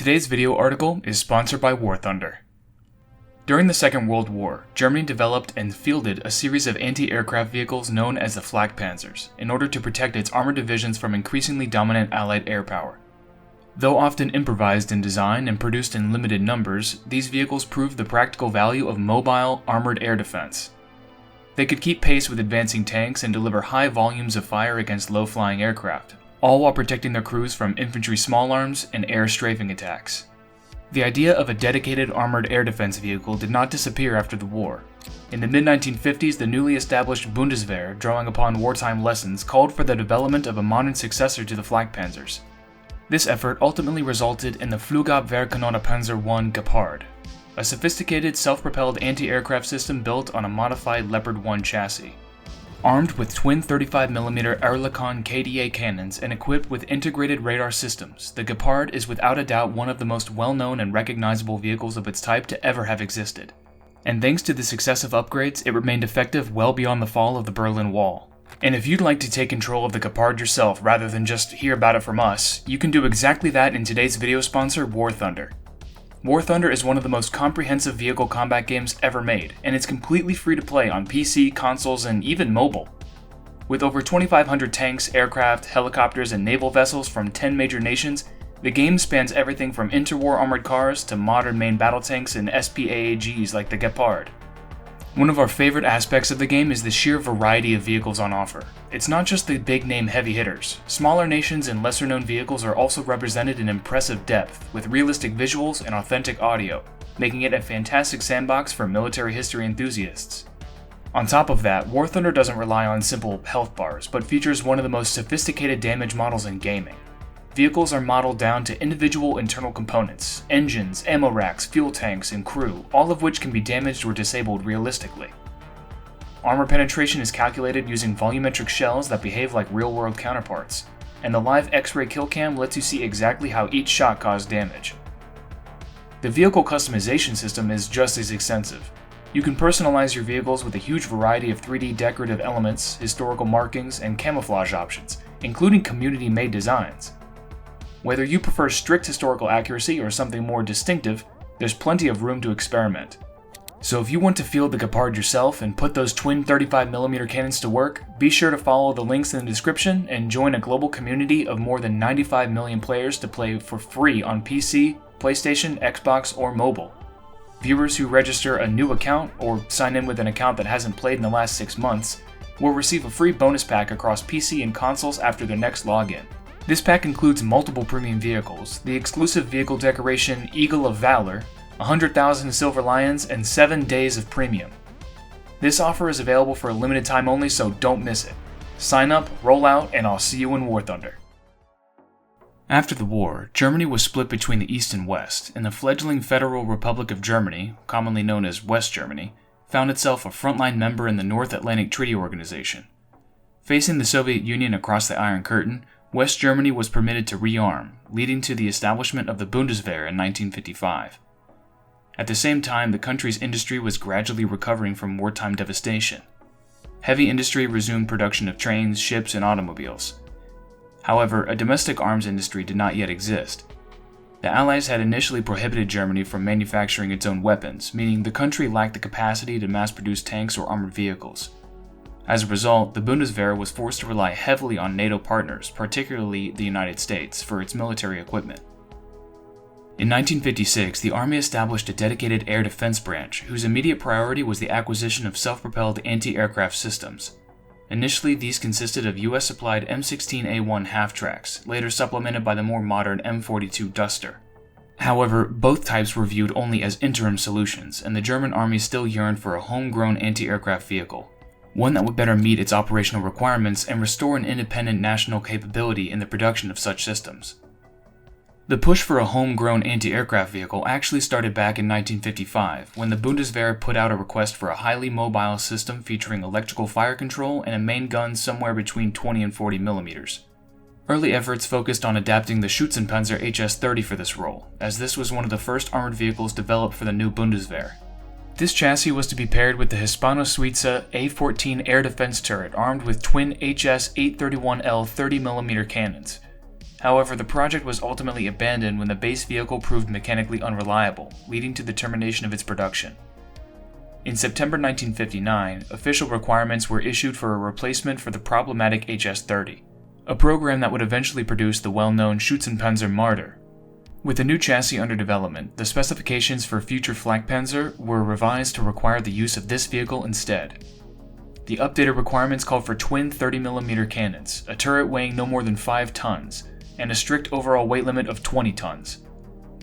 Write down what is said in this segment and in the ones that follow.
Today's video article is sponsored by War Thunder. During the Second World War, Germany developed and fielded a series of anti-aircraft vehicles known as the Flakpanzers in order to protect its armored divisions from increasingly dominant Allied air power. Though often improvised in design and produced in limited numbers, these vehicles proved the practical value of mobile, armored air defense. They could keep pace with advancing tanks and deliver high volumes of fire against low-flying aircraft, all while protecting their crews from infantry small arms and air strafing attacks. The idea of a dedicated armored air defense vehicle did not disappear after the war. In the mid-1950s, the newly established Bundeswehr, drawing upon wartime lessons, called for the development of a modern successor to the Flakpanzers. This effort ultimately resulted in the Flugabwehrkanonenpanzer I Gepard, a sophisticated self-propelled anti-aircraft system built on a modified Leopard 1 chassis. Armed with twin 35mm Oerlikon KDA cannons and equipped with integrated radar systems, the Gepard is without a doubt one of the most well-known and recognizable vehicles of its type to ever have existed. And thanks to the successive upgrades, it remained effective well beyond the fall of the Berlin Wall. And if you'd like to take control of the Gepard yourself rather than just hear about it from us, you can do exactly that in today's video sponsor, War Thunder. War Thunder is one of the most comprehensive vehicle combat games ever made, and it's completely free to play on PC, consoles, and even mobile. With over 2,500 tanks, aircraft, helicopters, and naval vessels from 10 major nations, the game spans everything from interwar armored cars to modern main battle tanks and SPAAGs like the Gepard. One of our favorite aspects of the game is the sheer variety of vehicles on offer. It's not just the big-name heavy hitters. Smaller nations and lesser-known vehicles are also represented in impressive depth, with realistic visuals and authentic audio, making it a fantastic sandbox for military history enthusiasts. On top of that, War Thunder doesn't rely on simple health bars, but features one of the most sophisticated damage models in gaming. Vehicles are modeled down to individual internal components, engines, ammo racks, fuel tanks, and crew, all of which can be damaged or disabled realistically. Armor penetration is calculated using volumetric shells that behave like real-world counterparts, and the live X-ray kill cam lets you see exactly how each shot caused damage. The vehicle customization system is just as extensive. You can personalize your vehicles with a huge variety of 3D decorative elements, historical markings, and camouflage options, including community-made designs. Whether you prefer strict historical accuracy or something more distinctive, there's plenty of room to experiment. So if you want to field the Gepard yourself and put those twin 35mm cannons to work, be sure to follow the links in the description and join a global community of more than 95 million players to play for free on PC, PlayStation, Xbox, or mobile. Viewers who register a new account or sign in with an account that hasn't played in the last 6 months will receive a free bonus pack across PC and consoles after their next login. This pack includes multiple premium vehicles, the exclusive vehicle decoration Eagle of Valor, 100,000 Silver Lions, and 7 days of premium. This offer is available for a limited time only, so don't miss it. Sign up, roll out, and I'll see you in War Thunder. After the war, Germany was split between the East and West, and the fledgling Federal Republic of Germany, commonly known as West Germany, found itself a frontline member in the North Atlantic Treaty Organization. Facing the Soviet Union across the Iron Curtain, West Germany was permitted to rearm, leading to the establishment of the Bundeswehr in 1955. At the same time, the country's industry was gradually recovering from wartime devastation. Heavy industry resumed production of trains, ships, and automobiles. However, a domestic arms industry did not yet exist. The Allies had initially prohibited Germany from manufacturing its own weapons, meaning the country lacked the capacity to mass-produce tanks or armored vehicles. As a result, the Bundeswehr was forced to rely heavily on NATO partners, particularly the United States, for its military equipment. In 1956, the Army established a dedicated air defense branch, whose immediate priority was the acquisition of self-propelled anti-aircraft systems. Initially, these consisted of US-supplied M16A1 half-tracks, later supplemented by the more modern M42 Duster. However, both types were viewed only as interim solutions, and the German Army still yearned for a homegrown anti-aircraft vehicle, one that would better meet its operational requirements and restore an independent national capability in the production of such systems. The push for a homegrown anti-aircraft vehicle actually started back in 1955, when the Bundeswehr put out a request for a highly mobile system featuring electrical fire control and a main gun somewhere between 20 and 40 millimeters. Early efforts focused on adapting the Schützenpanzer HS-30 for this role, as this was one of the first armored vehicles developed for the new Bundeswehr. This chassis was to be paired with the Hispano-Suiza A-14 air defense turret armed with twin HS-831L 30mm cannons. However, the project was ultimately abandoned when the base vehicle proved mechanically unreliable, leading to the termination of its production. In September 1959, official requirements were issued for a replacement for the problematic HS-30, a program that would eventually produce the well-known Schützenpanzer Marder. With the new chassis under development, the specifications for future Flakpanzer were revised to require the use of this vehicle instead. The updated requirements called for twin 30mm cannons, a turret weighing no more than 5 tons, and a strict overall weight limit of 20 tons.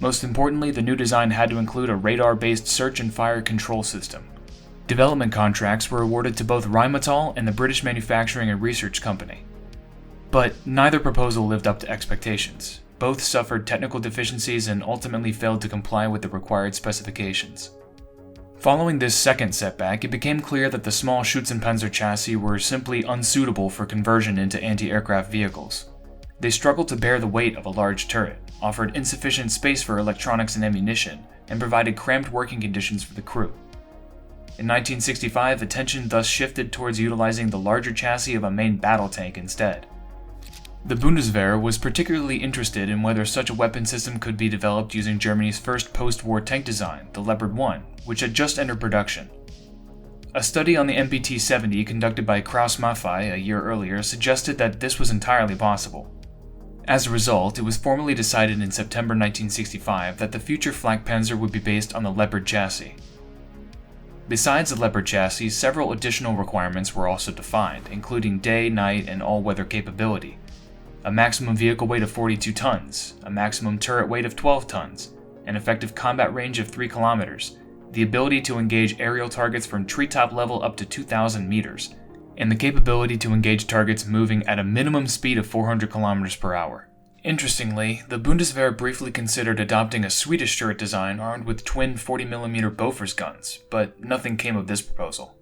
Most importantly, the new design had to include a radar-based search and fire control system. Development contracts were awarded to both Rheinmetall and the British Manufacturing and Research Company. But neither proposal lived up to expectations. Both suffered technical deficiencies and ultimately failed to comply with the required specifications. Following this second setback, it became clear that the small Schützenpanzer chassis were simply unsuitable for conversion into anti-aircraft vehicles. They struggled to bear the weight of a large turret, offered insufficient space for electronics and ammunition, and provided cramped working conditions for the crew. In 1965, attention thus shifted towards utilizing the larger chassis of a main battle tank instead. The Bundeswehr was particularly interested in whether such a weapon system could be developed using Germany's first post-war tank design, the Leopard 1, which had just entered production. A study on the MBT-70 conducted by Krauss-Maffei a year earlier suggested that this was entirely possible. As a result, it was formally decided in September 1965 that the future Flakpanzer would be based on the Leopard chassis. Besides the Leopard chassis, several additional requirements were also defined, including day, night, and all-weather capability. A maximum vehicle weight of 42 tons, a maximum turret weight of 12 tons, an effective combat range of 3 kilometers, the ability to engage aerial targets from treetop level up to 2,000 meters, and the capability to engage targets moving at a minimum speed of 400 kilometers per hour. Interestingly, the Bundeswehr briefly considered adopting a Swedish turret design armed with twin 40mm Bofors guns, but nothing came of this proposal.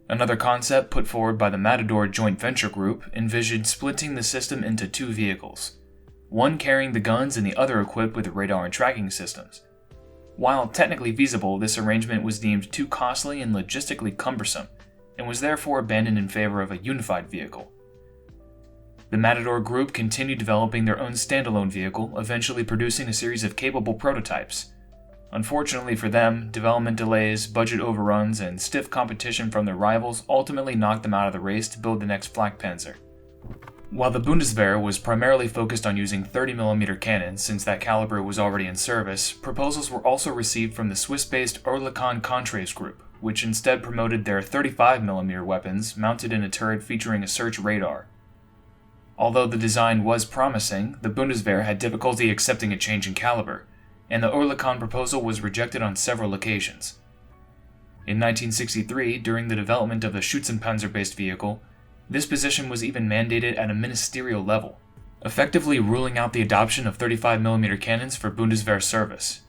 Another concept put forward by the Matador joint venture group envisioned splitting the system into 2 vehicles, one carrying the guns and the other equipped with radar and tracking systems. While technically feasible, this arrangement was deemed too costly and logistically cumbersome, and was therefore abandoned in favor of a unified vehicle. The Matador group continued developing their own standalone vehicle, eventually producing a series of capable prototypes. Unfortunately for them, development delays, budget overruns, and stiff competition from their rivals ultimately knocked them out of the race to build the next Flakpanzer. While the Bundeswehr was primarily focused on using 30mm cannons since that caliber was already in service, proposals were also received from the Swiss-based Oerlikon KDA group, which instead promoted their 35mm weapons mounted in a turret featuring a search radar. Although the design was promising, the Bundeswehr had difficulty accepting a change in caliber, and the Oerlikon proposal was rejected on several occasions. In 1963, during the development of the Schützenpanzer-based vehicle, this position was even mandated at a ministerial level, effectively ruling out the adoption of 35mm cannons for Bundeswehr service.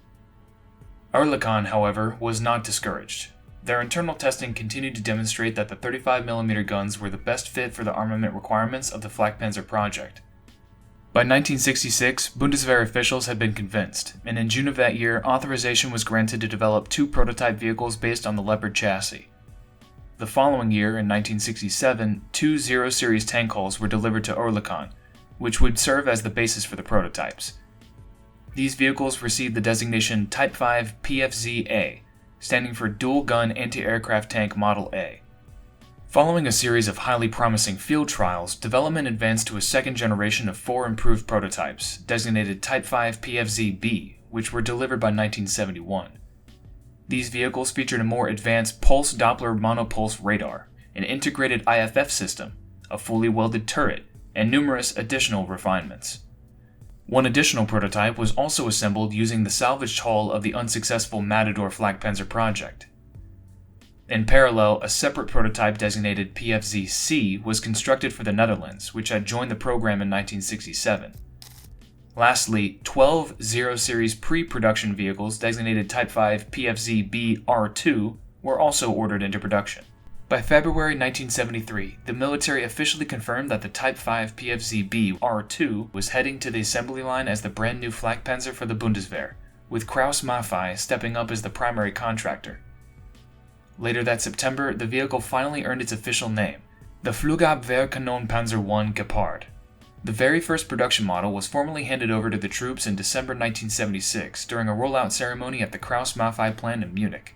Oerlikon, however, was not discouraged. Their internal testing continued to demonstrate that the 35mm guns were the best fit for the armament requirements of the Flakpanzer project. By 1966, Bundeswehr officials had been convinced, and in June of that year, authorization was granted to develop 2 prototype vehicles based on the Leopard chassis. The following year, in 1967, 2 Zero Series tank hulls were delivered to Oerlikon, which would serve as the basis for the prototypes. These vehicles received the designation Type 5 PFZ-A, standing for Dual Gun Anti-Aircraft Tank Model A. Following a series of highly promising field trials, development advanced to a second generation of 4 improved prototypes, designated Type 5 PFZ-B, which were delivered by 1971. These vehicles featured a more advanced pulse Doppler monopulse radar, an integrated IFF system, a fully welded turret, and numerous additional refinements. One additional prototype was also assembled using the salvaged hull of the unsuccessful Matador Flakpanzer project. In parallel, a separate prototype designated PFZ-C was constructed for the Netherlands, which had joined the program in 1967. Lastly, 12 Zero Series pre-production vehicles designated Type 5 PFZ-B-R2 were also ordered into production. By February 1973, the military officially confirmed that the Type 5 PFZ-B-R2 was heading to the assembly line as the brand new Flakpanzer for the Bundeswehr, with Krauss-Maffei stepping up as the primary contractor. Later that September, the vehicle finally earned its official name, the Flugabwehrkanonenpanzer I Gepard. The very first production model was formally handed over to the troops in December 1976 during a rollout ceremony at the Krauss-Maffei plant in Munich.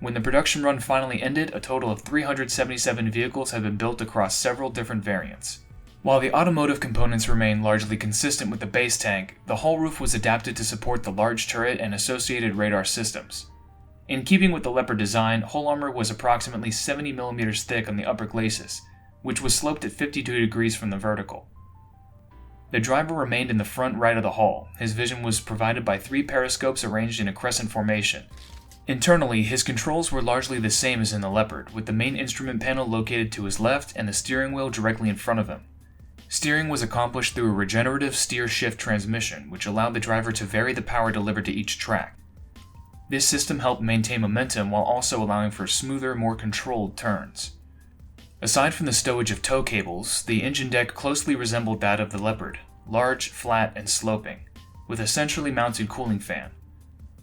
When the production run finally ended, a total of 377 vehicles had been built across several different variants. While the automotive components remained largely consistent with the base tank, the hull roof was adapted to support the large turret and associated radar systems. In keeping with the Leopard design, hull armor was approximately 70 mm thick on the upper glacis, which was sloped at 52 degrees from the vertical. The driver remained in the front right of the hull. His vision was provided by 3 periscopes arranged in a crescent formation. Internally, his controls were largely the same as in the Leopard, with the main instrument panel located to his left and the steering wheel directly in front of him. Steering was accomplished through a regenerative steer-shift transmission, which allowed the driver to vary the power delivered to each track. This system helped maintain momentum while also allowing for smoother, more controlled turns. Aside from the stowage of tow cables, the engine deck closely resembled that of the Leopard, large, flat, and sloping, with a centrally mounted cooling fan.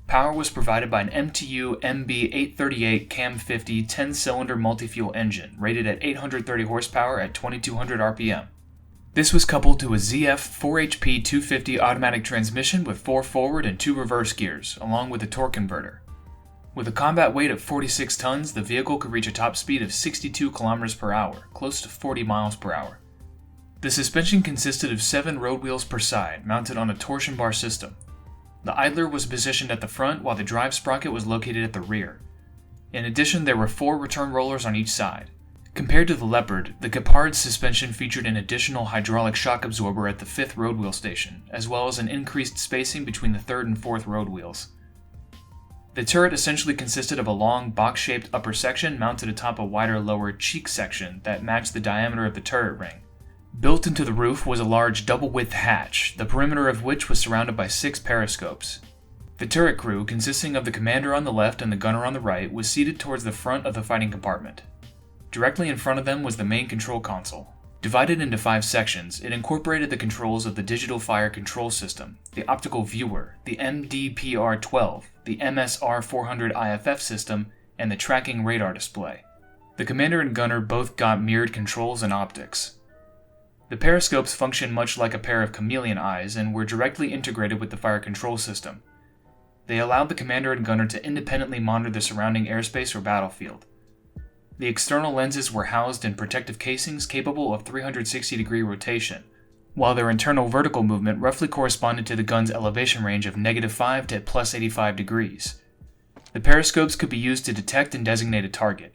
Power was provided by an MTU MB838 CAM50 10-cylinder multi-fuel engine rated at 830 horsepower at 2200 RPM. This was coupled to a ZF 4HP 250 automatic transmission with 4 forward and 2 reverse gears, along with a torque converter. With a combat weight of 46 tons, the vehicle could reach a top speed of 62 km per hour, close to 40 miles per hour. The suspension consisted of 7 road wheels per side, mounted on a torsion bar system. The idler was positioned at the front while the drive sprocket was located at the rear. In addition, there were 4 return rollers on each side. Compared to the Leopard, the Gepard suspension featured an additional hydraulic shock absorber at the 5th road wheel station, as well as an increased spacing between the 3rd and 4th road wheels. The turret essentially consisted of a long, box-shaped upper section mounted atop a wider lower cheek section that matched the diameter of the turret ring. Built into the roof was a large double-width hatch, the perimeter of which was surrounded by 6 periscopes. The turret crew, consisting of the commander on the left and the gunner on the right, was seated towards the front of the fighting compartment. Directly in front of them was the main control console. Divided into 5 sections, it incorporated the controls of the digital fire control system, the optical viewer, the MDPR-12, the MSR-400 IFF system, and the tracking radar display. The commander and gunner both got mirrored controls and optics. The periscopes functioned much like a pair of chameleon eyes and were directly integrated with the fire control system. They allowed the commander and gunner to independently monitor the surrounding airspace or battlefield. The external lenses were housed in protective casings capable of 360-degree rotation, while their internal vertical movement roughly corresponded to the gun's elevation range of -5 to +85 degrees. The periscopes could be used to detect and designate a target.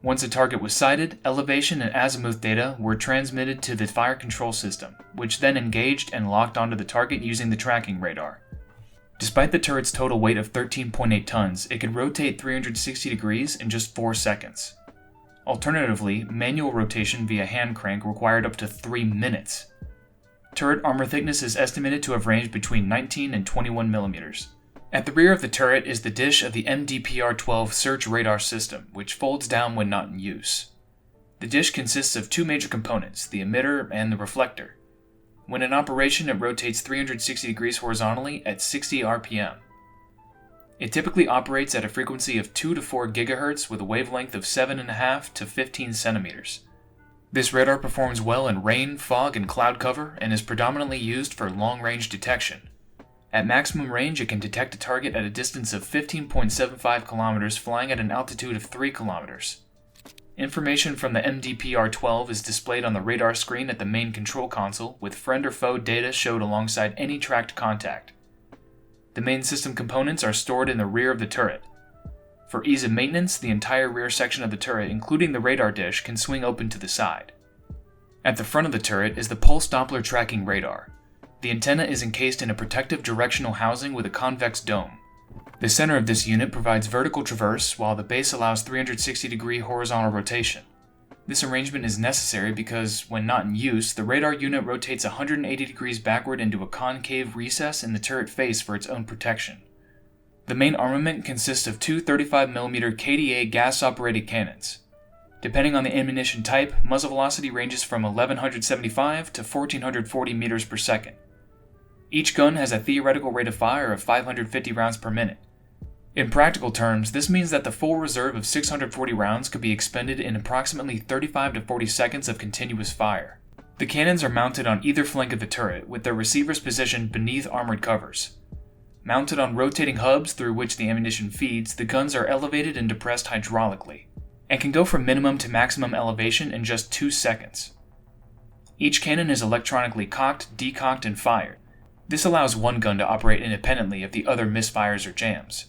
Once a target was sighted, elevation and azimuth data were transmitted to the fire control system, which then engaged and locked onto the target using the tracking radar. Despite the turret's total weight of 13.8 tons, it could rotate 360 degrees in just 4 seconds. Alternatively, manual rotation via hand crank required up to 3 minutes. Turret armor thickness is estimated to have ranged between 19 and 21 mm. At the rear of the turret is the dish of the MDPR-12 search radar system, which folds down when not in use. The dish consists of 2 major components, the emitter and the reflector. When in operation, it rotates 360 degrees horizontally at 60 RPM. It typically operates at a frequency of 2 to 4 GHz with a wavelength of 7.5 to 15 cm. This radar performs well in rain, fog, and cloud cover and is predominantly used for long-range detection. At maximum range, it can detect a target at a distance of 15.75 km flying at an altitude of 3 km. Information from the MDPR-12 is displayed on the radar screen at the main control console, with friend or foe data showed alongside any tracked contact. The main system components are stored in the rear of the turret. For ease of maintenance, the entire rear section of the turret, including the radar dish, can swing open to the side. At the front of the turret is the pulse Doppler tracking radar. The antenna is encased in a protective directional housing with a convex dome. The center of this unit provides vertical traverse, while the base allows 360-degree horizontal rotation. This arrangement is necessary because, when not in use, the radar unit rotates 180 degrees backward into a concave recess in the turret face for its own protection. The main armament consists of 2 35mm KDA gas-operated cannons. Depending on the ammunition type, muzzle velocity ranges from 1175 to 1440 meters per second. Each gun has a theoretical rate of fire of 550 rounds per minute. In practical terms, this means that the full reserve of 640 rounds could be expended in approximately 35 to 40 seconds of continuous fire. The cannons are mounted on either flank of the turret, with their receivers positioned beneath armored covers. Mounted on rotating hubs through which the ammunition feeds, the guns are elevated and depressed hydraulically, and can go from minimum to maximum elevation in just 2 seconds. Each cannon is electronically cocked, decocked, and fired. This allows one gun to operate independently if the other misfires or jams.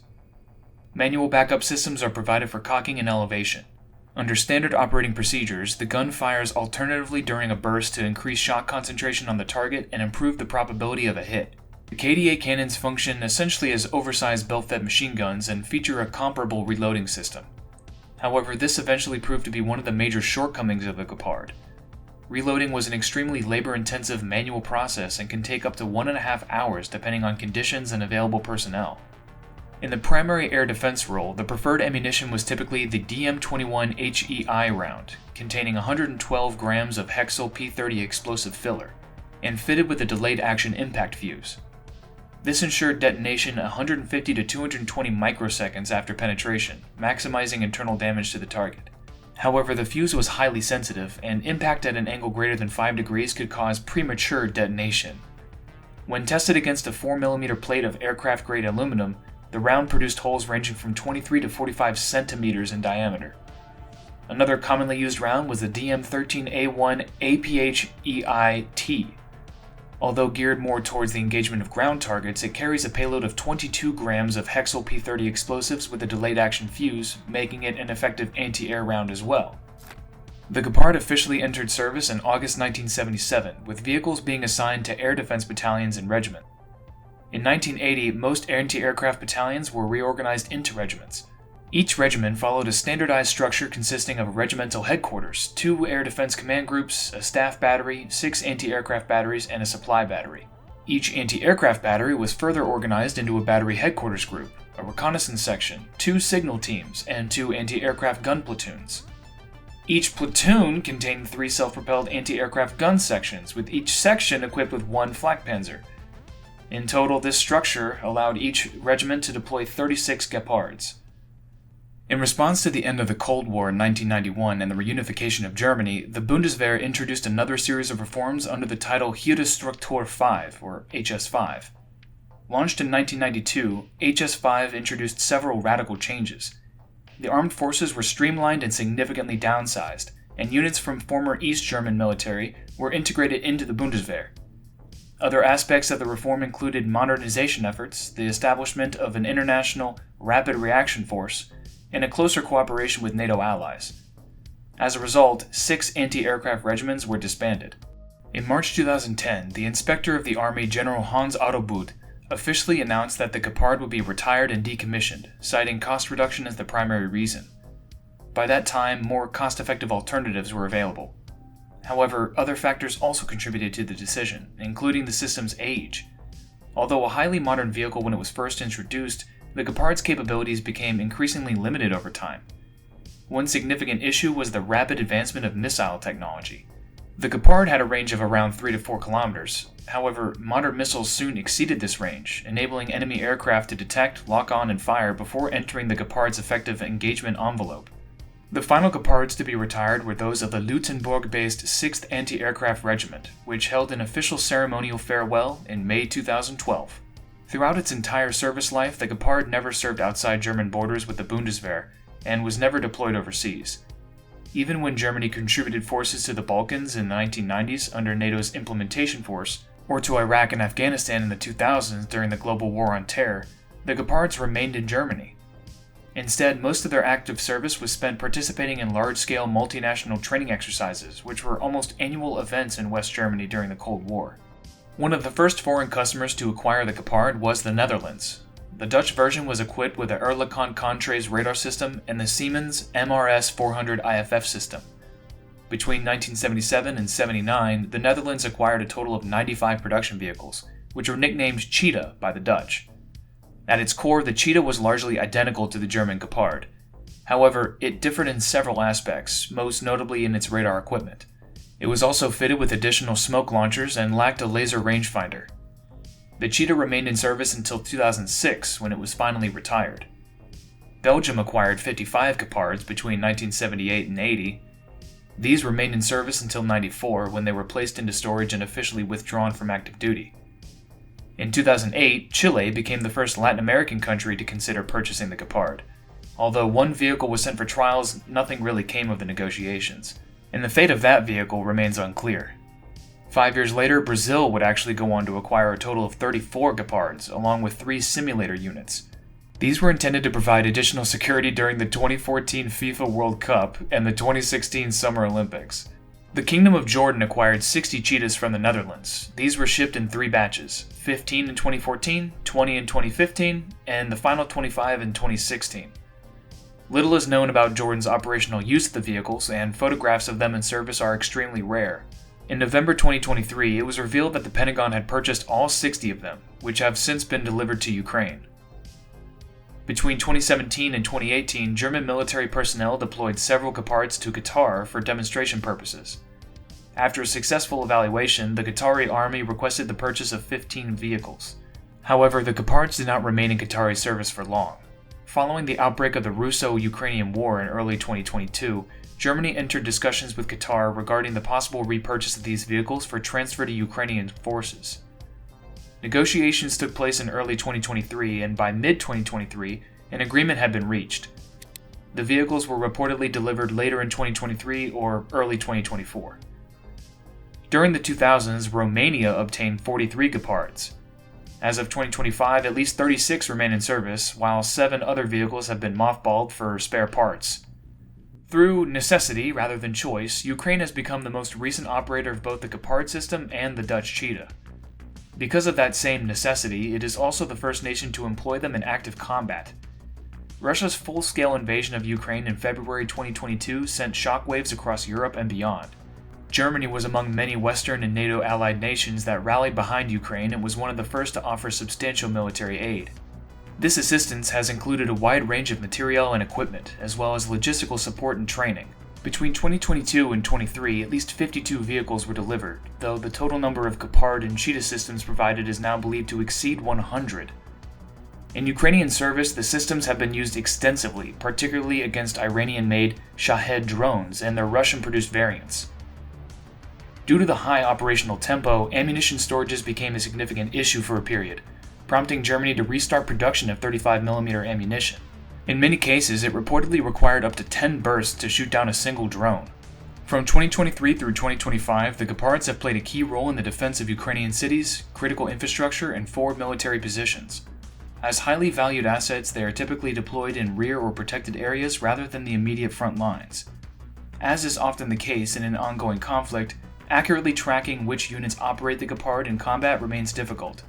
Manual backup systems are provided for cocking and elevation. Under standard operating procedures, the gun fires alternatively during a burst to increase shock concentration on the target and improve the probability of a hit. The KDA cannons function essentially as oversized belt-fed machine guns and feature a comparable reloading system. However, this eventually proved to be one of the major shortcomings of the Gepard. Reloading was an extremely labor-intensive manual process and can take up to 1.5 hours depending on conditions and available personnel. In the primary air defense role, the preferred ammunition was typically the DM-21 HEI round, containing 112 grams of Hexal P-30 explosive filler, and fitted with a delayed action impact fuse. This ensured detonation 150 to 220 microseconds after penetration, maximizing internal damage to the target. However, the fuse was highly sensitive, and impact at an angle greater than 5 degrees could cause premature detonation. When tested against a 4mm plate of aircraft-grade aluminum, the round produced holes ranging from 23 to 45 centimeters in diameter. Another commonly used round was the DM-13A1 APHEI-T. Although geared more towards the engagement of ground targets, it carries a payload of 22 grams of Hexal P-30 explosives with a delayed action fuse, making it an effective anti-air round as well. The Gepard officially entered service in August 1977, with vehicles being assigned to air defense battalions and regiments. In 1980, most anti-aircraft battalions were reorganized into regiments. Each regiment followed a standardized structure consisting of a regimental headquarters, 2 air defense command groups, a staff battery, 6 anti-aircraft batteries, and a supply battery. Each anti-aircraft battery was further organized into a battery headquarters group, a reconnaissance section, 2 signal teams, and 2 anti-aircraft gun platoons. Each platoon contained 3 self-propelled anti-aircraft gun sections, with each section equipped with 1 Flakpanzer. In total, this structure allowed each regiment to deploy 36 Gepards. In response to the end of the Cold War in 1991 and the reunification of Germany, the Bundeswehr introduced another series of reforms under the title Heeresstruktur 5, or HS5. Launched in 1992, HS5 introduced several radical changes. The armed forces were streamlined and significantly downsized, and units from former East German military were integrated into the Bundeswehr. Other aspects of the reform included modernization efforts, the establishment of an international rapid reaction force, and a closer cooperation with NATO allies. As a result, 6 anti-aircraft regiments were disbanded. In March 2010, the Inspector of the Army, General Hans Otto Butt, officially announced that the Gepard would be retired and decommissioned, citing cost reduction as the primary reason. By that time, more cost-effective alternatives were available. However, other factors also contributed to the decision, including the system's age. Although a highly modern vehicle when it was first introduced, the Gepard's capabilities became increasingly limited over time. One significant issue was the rapid advancement of missile technology. The Gepard had a range of around 3 to 4 kilometers. However, modern missiles soon exceeded this range, enabling enemy aircraft to detect, lock on, and fire before entering the Gepard's effective engagement envelope. The final Gepards to be retired were those of the Luxembourg-based 6th Anti-Aircraft Regiment, which held an official ceremonial farewell in May 2012. Throughout its entire service life, the Gepard never served outside German borders with the Bundeswehr, and was never deployed overseas. Even when Germany contributed forces to the Balkans in the 1990s under NATO's implementation force, or to Iraq and Afghanistan in the 2000s during the global war on terror, the Gepards remained in Germany. Instead, most of their active service was spent participating in large-scale multinational training exercises, which were almost annual events in West Germany during the Cold War. One of the first foreign customers to acquire the Gepard was the Netherlands. The Dutch version was equipped with the Oerlikon radar system and the Siemens MRS 400 IFF system. Between 1977 and 79, the Netherlands acquired a total of 95 production vehicles, which were nicknamed Cheetah by the Dutch. At its core, the Cheetah was largely identical to the German Gepard. However, it differed in several aspects, most notably in its radar equipment. It was also fitted with additional smoke launchers and lacked a laser rangefinder. The Cheetah remained in service until 2006, when it was finally retired. Belgium acquired 55 Gepards between 1978 and 80. These remained in service until '94, when they were placed into storage and officially withdrawn from active duty. In 2008, Chile became the first Latin American country to consider purchasing the Gepard. Although one vehicle was sent for trials, nothing really came of the negotiations, and the fate of that vehicle remains unclear. 5 years later, Brazil would actually go on to acquire a total of 34 Gepards, along with 3 simulator units. These were intended to provide additional security during the 2014 FIFA World Cup and the 2016 Summer Olympics. The Kingdom of Jordan acquired 60 cheetahs from the Netherlands. These were shipped in 3 batches, 15 in 2014, 20 in 2015, and the final 25 in 2016. Little is known about Jordan's operational use of the vehicles, and photographs of them in service are extremely rare. In November 2023, it was revealed that the Pentagon had purchased all 60 of them, which have since been delivered to Ukraine. Between 2017 and 2018, German military personnel deployed several Gepards to Qatar for demonstration purposes. After a successful evaluation, the Qatari army requested the purchase of 15 vehicles. However, the Gepards did not remain in Qatari service for long. Following the outbreak of the Russo-Ukrainian War in early 2022, Germany entered discussions with Qatar regarding the possible repurchase of these vehicles for transfer to Ukrainian forces. Negotiations took place in early 2023, and by mid-2023, an agreement had been reached. The vehicles were reportedly delivered later in 2023 or early 2024. During the 2000s, Romania obtained 43 Gepards. As of 2025, at least 36 remain in service, while 7 other vehicles have been mothballed for spare parts. Through necessity rather than choice, Ukraine has become the most recent operator of both the Gepard system and the Dutch Cheetah. Because of that same necessity, it is also the first nation to employ them in active combat. Russia's full-scale invasion of Ukraine in February 2022 sent shockwaves across Europe and beyond. Germany was among many Western and NATO allied nations that rallied behind Ukraine and was one of the first to offer substantial military aid. This assistance has included a wide range of material and equipment, as well as logistical support and training. Between 2022 and 23, at least 52 vehicles were delivered, though the total number of Gepard and Cheetah systems provided is now believed to exceed 100. In Ukrainian service, the systems have been used extensively, particularly against Iranian-made Shahed drones and their Russian-produced variants. Due to the high operational tempo, ammunition storages became a significant issue for a period, prompting Germany to restart production of 35mm ammunition. In many cases, it reportedly required up to 10 bursts to shoot down a single drone. From 2023 through 2025, the Gepards have played a key role in the defense of Ukrainian cities, critical infrastructure, and forward military positions. As highly valued assets, they are typically deployed in rear or protected areas rather than the immediate front lines. As is often the case in an ongoing conflict, accurately tracking which units operate the Gepard in combat remains difficult.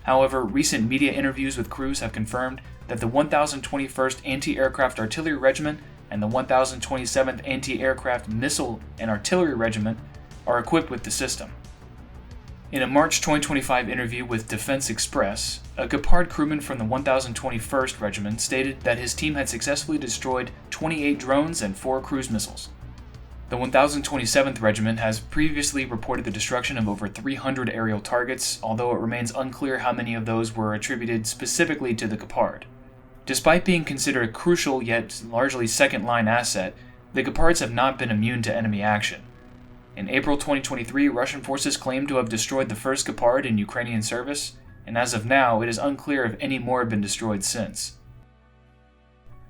However, recent media interviews with crews have confirmed that the 1021st Anti-Aircraft Artillery Regiment and the 1027th Anti-Aircraft Missile and Artillery Regiment are equipped with the system. In a March 2025 interview with Defense Express, a Gepard crewman from the 1021st Regiment stated that his team had successfully destroyed 28 drones and 4 cruise missiles. The 1027th Regiment has previously reported the destruction of over 300 aerial targets, although it remains unclear how many of those were attributed specifically to the Gepard. Despite being considered a crucial yet largely second-line asset, the Gepards have not been immune to enemy action. In April 2023, Russian forces claimed to have destroyed the first Gepard in Ukrainian service, and as of now, it is unclear if any more have been destroyed since.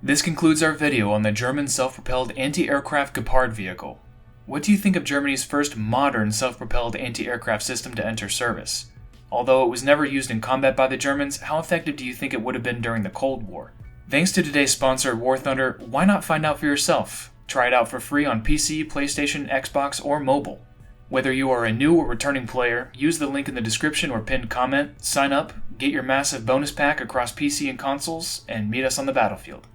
This concludes our video on the German self-propelled anti-aircraft Gepard vehicle. What do you think of Germany's first modern self-propelled anti-aircraft system to enter service? Although it was never used in combat by the Germans, how effective do you think it would have been during the Cold War? Thanks to today's sponsor, War Thunder, why not find out for yourself? Try it out for free on PC, PlayStation, Xbox, or mobile. Whether you are a new or returning player, use the link in the description or pinned comment, sign up, get your massive bonus pack across PC and consoles, and meet us on the battlefield.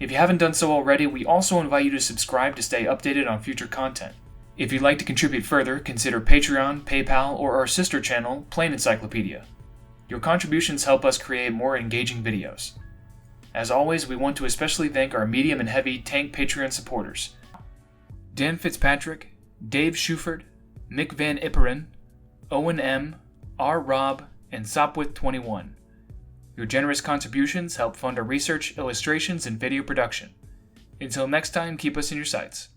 If you haven't done so already, we also invite you to subscribe to stay updated on future content. If you'd like to contribute further, consider Patreon, PayPal, or our sister channel, Plain Encyclopedia. Your contributions help us create more engaging videos. As always, we want to especially thank our medium and heavy tank Patreon supporters: Dan Fitzpatrick, Dave Schuford, Mick Van Ipperen, Owen M., R. Rob, and Sopwith21. Your generous contributions help fund our research, illustrations, and video production. Until next time, keep us in your sights.